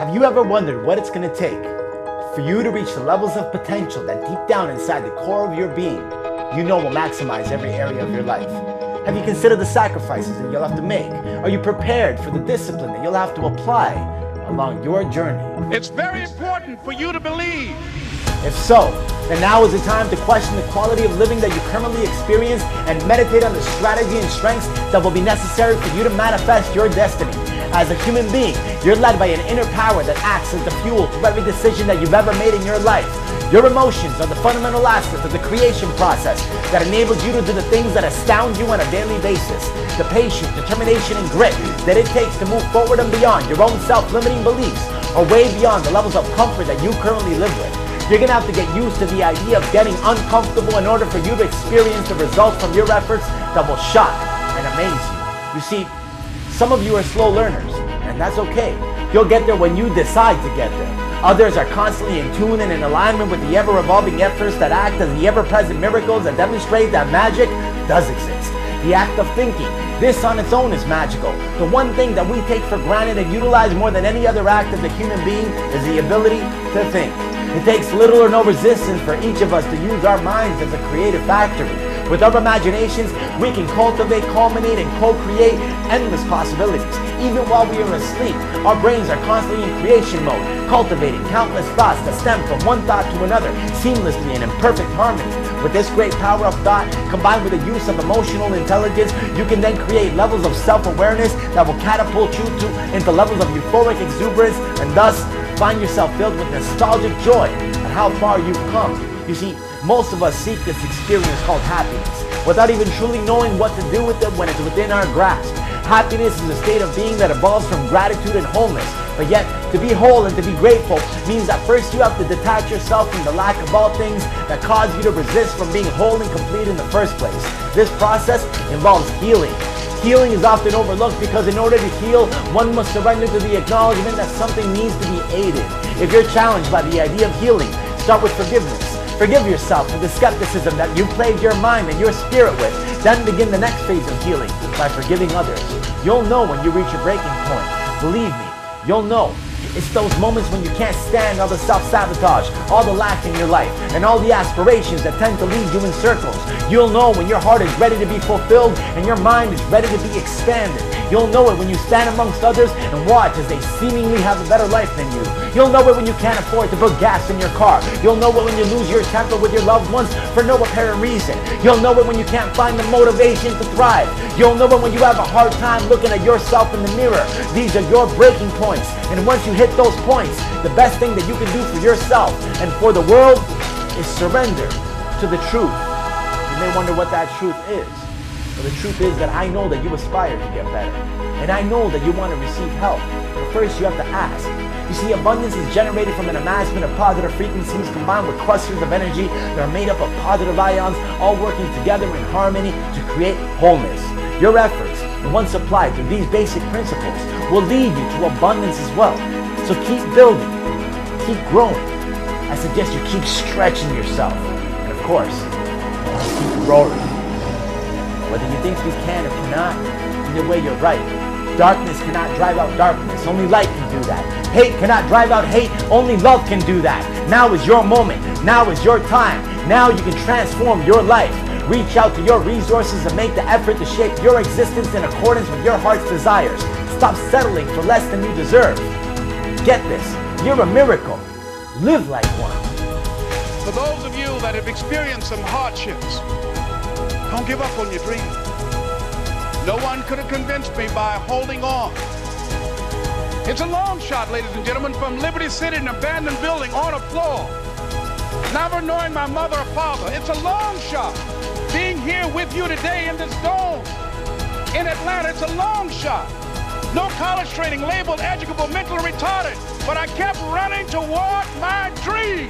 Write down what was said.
Have you ever wondered what it's going to take for you to reach the levels of potential that deep down inside the core of your being you know will maximize every area of your life? Have you considered the sacrifices that you'll have to make? Are you prepared for the discipline that you'll have to apply along your journey? It's very important for you to believe. If so, then now is the time to question the quality of living that you currently experience and meditate on the strategy and strengths that will be necessary for you to manifest your destiny. As a human being, you're led by an inner power that acts as the fuel to every decision that you've ever made in your life. Your emotions are the fundamental aspect of the creation process that enables you to do the things that astound you on a daily basis. The patience, determination, and grit that it takes to move forward and beyond your own self-limiting beliefs are way beyond the levels of comfort that you currently live with. You're going to have to get used to the idea of getting uncomfortable in order for you to experience the results from your efforts that will shock and amaze you. You see, some of you are slow learners, and that's okay. You'll get there when you decide to get there. Others are constantly in tune and in alignment with the ever-evolving efforts that act as the ever-present miracles that demonstrate that magic does exist. The act of thinking, this on its own is magical. The one thing that we take for granted and utilize more than any other act of the human being is the ability to think. It takes little or no resistance for each of us to use our minds as a creative factory. With our imaginations, we can cultivate, culminate, and co-create endless possibilities. Even while we are asleep, our brains are constantly in creation mode, cultivating countless thoughts that stem from one thought to another, seamlessly and in perfect harmony. With this great power of thought, combined with the use of emotional intelligence, you can then create levels of self-awareness that will catapult you into levels of euphoric exuberance, and thus find yourself filled with nostalgic joy at how far you've come. You see, most of us seek this experience called happiness without even truly knowing what to do with it when it's within our grasp. Happiness is a state of being that evolves from gratitude and wholeness. But yet, to be whole and to be grateful means that first you have to detach yourself from the lack of all things that cause you to resist from being whole and complete in the first place. This process involves healing. Healing is often overlooked because in order to heal, one must surrender to the acknowledgement that something needs to be aided. If you're challenged by the idea of healing, start with forgiveness. Forgive yourself for the skepticism that you plagued your mind and your spirit with. Then begin the next phase of healing by forgiving others. You'll know when you reach a breaking point. Believe me, you'll know. It's those moments when you can't stand all the self-sabotage, all the lack in your life, and all the aspirations that tend to lead you in circles. You'll know when your heart is ready to be fulfilled and your mind is ready to be expanded. You'll know it when you stand amongst others and watch as they seemingly have a better life than you. You'll know it when you can't afford to put gas in your car. You'll know it when you lose your temper with your loved ones for no apparent reason. You'll know it when you can't find the motivation to thrive. You'll know it when you have a hard time looking at yourself in the mirror. These are your breaking points. And once you hit those points, the best thing that you can do for yourself and for the world is surrender to the truth. You may wonder what that truth is. Well, the truth is that I know that you aspire to get better. And I know that you want to receive help. But first you have to ask. You see, abundance is generated from an amassment of positive frequencies combined with clusters of energy that are made up of positive ions, all working together in harmony to create wholeness. Your efforts, once applied through these basic principles, will lead you to abundance as well. So keep building, keep growing. I suggest you keep stretching yourself. And of course, keep growing. Whether you think you can or cannot, either way you're right. Darkness cannot drive out darkness. Only light can do that. Hate cannot drive out hate. Only love can do that. Now is your moment. Now is your time. Now you can transform your life. Reach out to your resources and make the effort to shape your existence in accordance with your heart's desires. Stop settling for less than you deserve. Get this. You're a miracle. Live like one. For those of you that have experienced some hardships, don't give up on your dream. No one could have convinced me by holding on. It's a long shot, ladies and gentlemen, from Liberty City, an abandoned building on a floor. Never knowing my mother or father. It's a long shot. Being here with you today in this dome in Atlanta, it's a long shot. No college training, labeled educable, mentally retarded, but I kept running toward my dream.